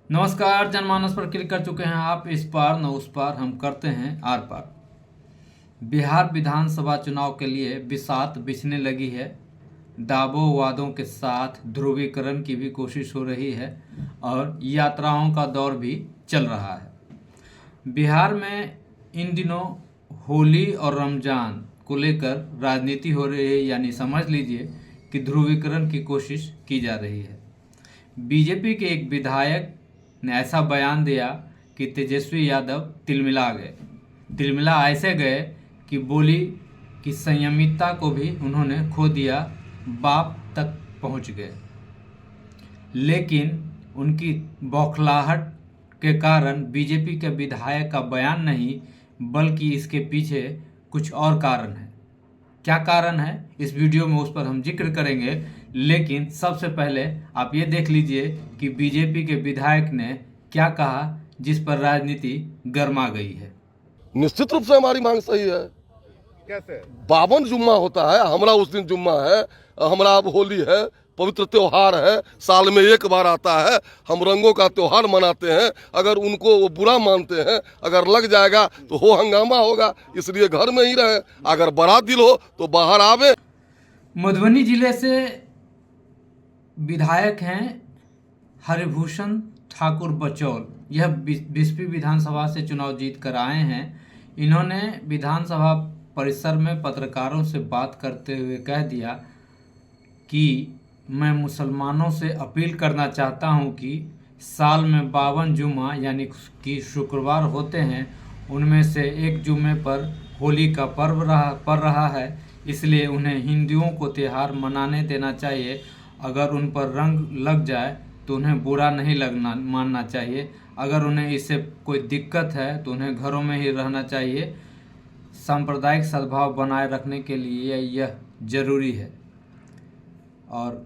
नमस्कार, जनमानस पर क्लिक कर चुके हैं आप। इस पार न उस पार, हम करते हैं आर पार। बिहार विधानसभा चुनाव के लिए बिसात बिछने लगी है। दावों वादों के साथ ध्रुवीकरण की भी कोशिश हो रही है और यात्राओं का दौर भी चल रहा है। बिहार में इन दिनों होली और रमजान को लेकर राजनीति हो रही है, यानी समझ लीजिए कि ध्रुवीकरण की कोशिश की जा रही है। बीजेपी के एक विधायक ने ऐसा बयान दिया कि तेजस्वी यादव तिलमिला गए। तिलमिला ऐसे गए कि बोली कि संयमितता को भी उन्होंने खो दिया, बाप तक पहुंच गए। लेकिन उनकी बौखलाहट के कारण बीजेपी के विधायक का बयान नहीं, बल्कि इसके पीछे कुछ और कारण है। क्या कारण है, इस वीडियो में उस पर हम जिक्र करेंगे। लेकिन सबसे पहले आप ये देख लीजिए कि बीजेपी के विधायक ने क्या कहा, जिस पर राजनीति गर्मा गई है। निश्चित रूप से हमारी मांग सही है। कैसे? 52 जुम्मा होता है, हमारा उस दिन जुम्मा है, हमारा अब होली है, पवित्र त्योहार है, साल में एक बार आता है, हम रंगों का त्योहार मनाते हैं। अगर उनको वो बुरा मानते हैं, अगर लग जाएगा तो हो हंगामा होगा, इसलिए घर में ही रहे। अगर बड़ा दिल हो तो बाहर आवे। मधुबनी जिले से विधायक हैं हरिभूषण ठाकुर बचौल। यह 20वीं विधानसभा से चुनाव जीत कर आए हैं। इन्होंने विधानसभा परिसर में पत्रकारों से बात करते हुए कह दिया कि मैं मुसलमानों से अपील करना चाहता हूं कि साल में 52 जुम्मा यानी कि शुक्रवार होते हैं, उनमें से एक जुम्मे पर होली का पर्व पड़ रहा है, इसलिए उन्हें हिंदुओं को त्यौहार मनाने देना चाहिए। अगर उन पर रंग लग जाए तो उन्हें बुरा नहीं लगना मानना चाहिए। अगर उन्हें इससे कोई दिक्कत है तो उन्हें घरों में ही रहना चाहिए। सांप्रदायिक सद्भाव बनाए रखने के लिए यह जरूरी है। और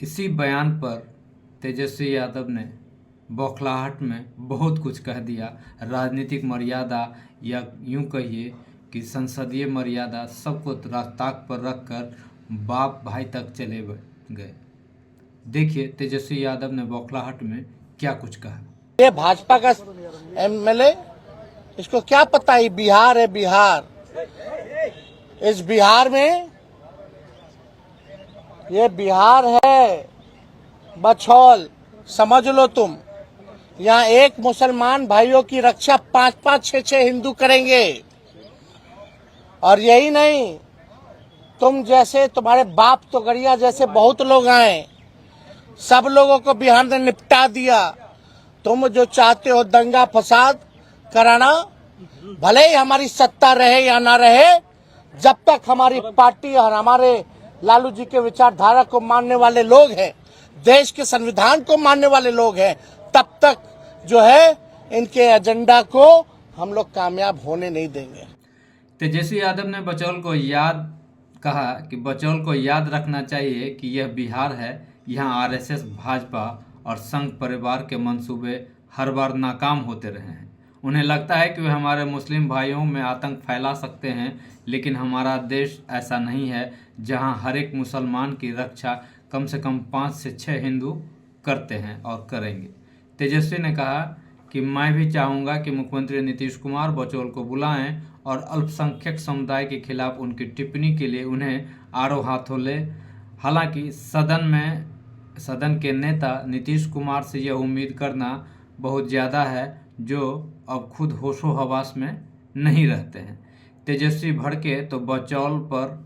इसी बयान पर तेजस्वी यादव ने बौखलाहट में बहुत कुछ कह दिया। राजनीतिक मर्यादा या यूं कहिए कि संसदीय मर्यादा सबको ताक पर रखकर बाप भाई तक चले गए। देखिए तेजस्वी यादव ने बौखलाहट में क्या कुछ कहा। ये भाजपा का एमएलए, इसको क्या पता है बिहार है बिहार। इस बिहार में ये बिहार है बछौल, समझ लो तुम। यहाँ एक मुसलमान भाइयों की रक्षा 5-5, 6-6 हिंदू करेंगे। और यही नहीं, तुम जैसे तुम्हारे बाप तोगड़िया जैसे बहुत लोग आए, सब लोगों को बिहार ने निपटा दिया। तुम जो चाहते हो दंगा फसाद कराना, भले ही हमारी सत्ता रहे या ना रहे, जब तक हमारी पार्टी और हमारे लालू जी के विचारधारा को मानने वाले लोग हैं, देश के संविधान को मानने वाले लोग हैं, तब तक जो है इनके एजेंडा को हम लोग कामयाब होने नहीं देंगे। तेजस्वी यादव ने बचौल को कहा कि बचौल को याद रखना चाहिए कि यह बिहार है। यहाँ आरएसएस, भाजपा और संघ परिवार के मंसूबे हर बार नाकाम होते रहे हैं। उन्हें लगता है कि वे हमारे मुस्लिम भाइयों में आतंक फैला सकते हैं, लेकिन हमारा देश ऐसा नहीं है जहां हर एक मुसलमान की रक्षा कम से कम 5 से 6 हिंदू करते हैं और करेंगे। तेजस्वी ने कहा कि मैं भी चाहूँगा कि मुख्यमंत्री नीतीश कुमार बचौल को बुलाएं और अल्पसंख्यक समुदाय के खिलाफ उनकी टिप्पणी के लिए उन्हें आड़ो हाथों ले। हालांकि सदन के नेता नीतीश कुमार से यह उम्मीद करना बहुत ज़्यादा है, जो अब खुद होशो हवास में नहीं रहते हैं। तेजस्वी भड़के तो बचौल पर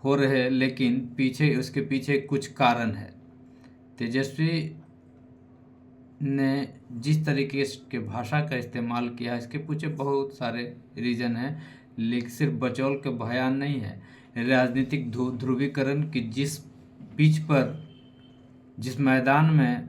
हो रहे, लेकिन उसके पीछे कुछ कारण है। तेजस्वी ने जिस तरीके के भाषा का इस्तेमाल किया, इसके पीछे बहुत सारे रीज़न हैं, लेकिन सिर्फ बचौल के बयान नहीं है। राजनीतिक ध्रुवीकरण की जिस पिच पर, जिस मैदान में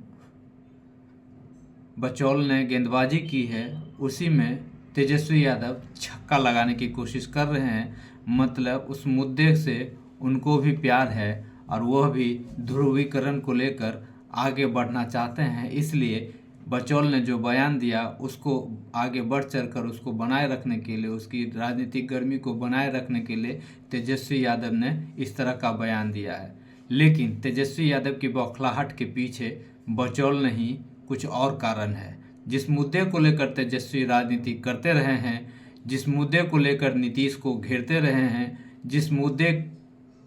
बचौल ने गेंदबाजी की है, उसी में तेजस्वी यादव छक्का लगाने की कोशिश कर रहे हैं। मतलब उस मुद्दे से उनको भी प्यार है और वह भी ध्रुवीकरण को लेकर आगे बढ़ना चाहते हैं। इसलिए बचौल ने जो बयान दिया उसको आगे बढ़ चढ़कर उसको बनाए रखने के लिए, उसकी राजनीतिक गर्मी को बनाए रखने के लिए तेजस्वी यादव ने इस तरह का बयान दिया है। लेकिन तेजस्वी यादव की बौखलाहट के पीछे बचौल नहीं, कुछ और कारण है। जिस मुद्दे को लेकर तेजस्वी राजनीति करते रहे हैं, जिस मुद्दे को लेकर नीतीश को घेरते रहे हैं, जिस मुद्दे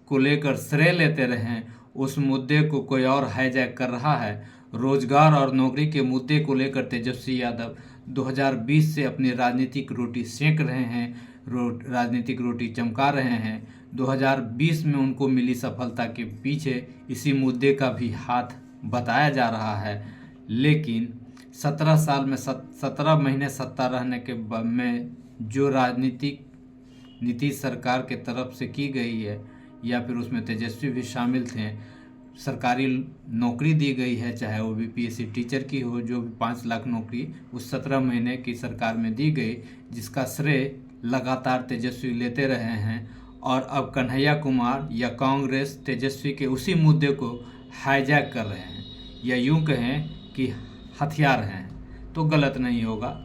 को लेकर श्रेय लेते रहे हैं, उस मुद्दे को कोई और हाईजैक कर रहा है। रोजगार और नौकरी के मुद्दे को लेकर तेजस्वी यादव 2020 से अपनी राजनीतिक रोटी सेंक रहे हैं, राजनीतिक रोटी चमका रहे हैं। 2020 में उनको मिली सफलता के पीछे इसी मुद्दे का भी हाथ बताया जा रहा है। लेकिन 17 साल में 17 महीने सत्ता रहने के में जो राजनीतिक नीतीश सरकार के तरफ से की गई है, या फिर उसमें तेजस्वी भी शामिल थे, सरकारी नौकरी दी गई है, चाहे वो बीपीएससी टीचर की हो, जो भी 5 लाख नौकरी उस 17 महीने की सरकार में दी गई, जिसका श्रेय लगातार तेजस्वी लेते रहे हैं। और अब कन्हैया कुमार या कांग्रेस तेजस्वी के उसी मुद्दे को हाईजैक कर रहे हैं, या यूं कहें कि हथियार हैं, तो गलत नहीं होगा।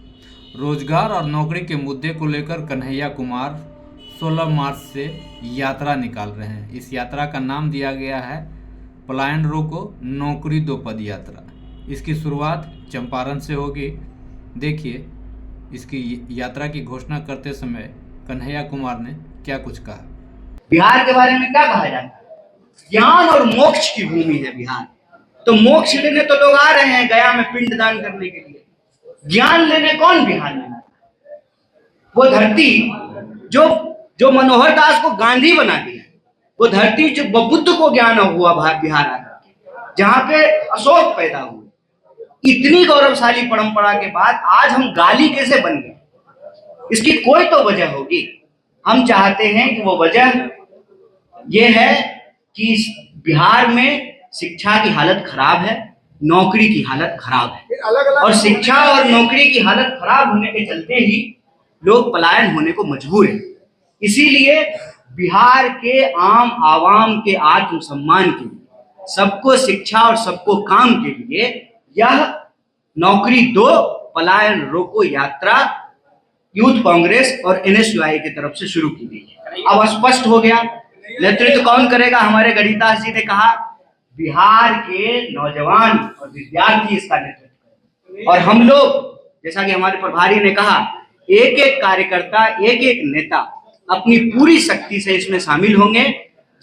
रोजगार और नौकरी के मुद्दे को लेकर कन्हैया कुमार 16 मार्च से यात्रा निकाल रहे हैं। इस यात्रा का नाम दिया गया है पलायन रोको नौकरी दो पद यात्रा। इसकी शुरुआत चंपारण से होगी। देखिए इसकी यात्रा की घोषणा करते समय कन्हैया कुमार ने क्या कुछ कहा। बिहार के बारे में क्या कहा जाता है? ज्ञान और मोक्ष की भूमि है बिहार। तो मोक्ष लेने तो लोग आ रहे हैं गया में पिंडदान करने के लिए, ज्ञान लेने कौन बिहार में आता है? वो धरती जो मनोहर दास को गांधी बना दिया, वो धरती जो बुद्ध को ज्ञान हुआ बिहार आकर के, जहां पे अशोक पैदा हुए। इतनी गौरवशाली परंपरा के बाद आज हम गाली कैसे बन गए? इसकी कोई तो वजह होगी। हम चाहते हैं कि वो वजह ये है कि बिहार में शिक्षा की हालत खराब है, नौकरी की हालत खराब है, और शिक्षा और नौकरी की हालत खराब होने के चलते ही लोग पलायन होने को मजबूर हैं। इसीलिए बिहार के आम आवाम के आत्मसम्मान के लिए, सबको शिक्षा और सबको काम के लिए यह नौकरी दो पलायन रोको यात्रा यूथ कांग्रेस और एनएसयूआई की तरफ से शुरू की गई है। अब स्पष्ट हो गया नेतृत्व कौन करेगा। हमारे गणितास जी ने कहा बिहार के नौजवान और विद्यार्थी इसका नेतृत्व करेंगे, और हम लोग, जैसा कि हमारे प्रभारी ने कहा, एक एक कार्यकर्ता, एक एक नेता अपनी पूरी शक्ति से इसमें शामिल होंगे।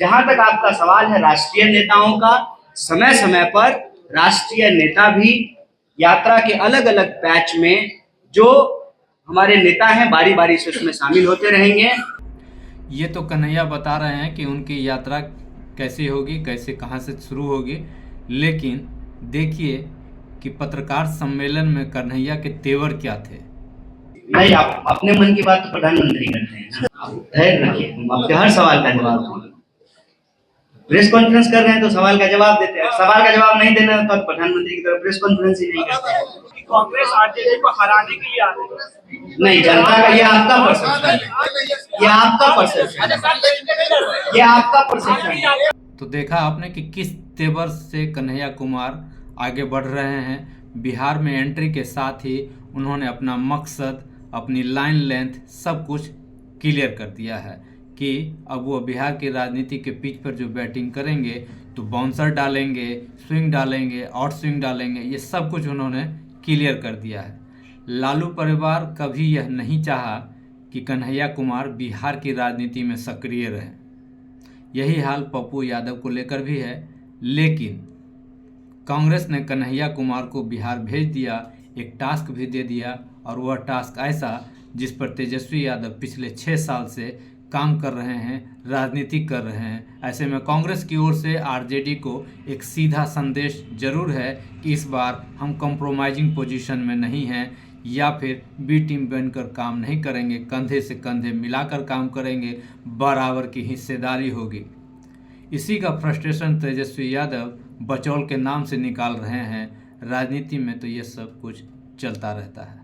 जहां तक आपका सवाल है राष्ट्रीय नेताओं का, समय समय पर राष्ट्रीय नेता भी यात्रा के अलग अलग बैच में जो हमारे नेता हैं बारी बारी से उसमें शामिल होते रहेंगे। ये तो कन्हैया बता रहे हैं कि उनकी यात्रा कैसी होगी, कैसे कहां से शुरू होगी। लेकिन देखिए कि पत्रकार सम्मेलन में कन्हैया के तेवर क्या थे। नहीं, आप अपने मन की बात तो प्रधानमंत्री करते हैं, आप धैर्य रखिए, हम आपके हर सवाल का जवाब देंगे। प्रेस कॉन्फ्रेंस कर रहे हैं तो सवाल का जवाब देते हैं, सवाल का जवाब नहीं देना तो प्रधानमंत्री की तरफ प्रेस कॉन्फ्रेंस ही नहीं करते हैं। कांग्रेस आरजेडी को हराने के लिए आ रही है। नहीं, जनता का ये आपका परसेप्शन है, ये आपका परसेप्शन है, ये आपका परसेप्शन है। तो देखा आपने कि किस तेवर से कन्हैया कुमार आगे बढ़ रहे हैं। बिहार में एंट्री के साथ ही उन्होंने अपना मकसद, अपनी लाइन लेंथ सब कुछ क्लियर कर दिया है कि अब वो बिहार की राजनीति के पिच पर जो बैटिंग करेंगे तो बाउंसर डालेंगे, स्विंग डालेंगे, आउट स्विंग डालेंगे, ये सब कुछ उन्होंने क्लियर कर दिया है। लालू परिवार कभी यह नहीं चाहा कि कन्हैया कुमार बिहार की राजनीति में सक्रिय रहे। यही हाल पप्पू यादव को लेकर भी है। लेकिन कांग्रेस ने कन्हैया कुमार को बिहार भेज दिया, एक टास्क भी दे दिया, और वह टास्क ऐसा जिस पर तेजस्वी यादव पिछले 6 साल से काम कर रहे हैं, राजनीति कर रहे हैं। ऐसे में कांग्रेस की ओर से आरजेडी को एक सीधा संदेश जरूर है कि इस बार हम कॉम्प्रोमाइजिंग पोजीशन में नहीं हैं, या फिर बी टीम बनकर काम नहीं करेंगे, कंधे से कंधे मिलाकर काम करेंगे, बराबर की हिस्सेदारी होगी। इसी का फ्रस्ट्रेशन तेजस्वी यादव बचौल के नाम से निकाल रहे हैं। राजनीति में तो ये सब कुछ चलता रहता है।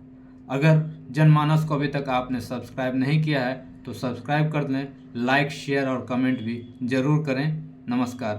अगर जनमानस को अभी तक आपने सब्सक्राइब नहीं किया है तो सब्सक्राइब कर लें, लाइक, शेयर और कमेंट भी जरूर करें। नमस्कार।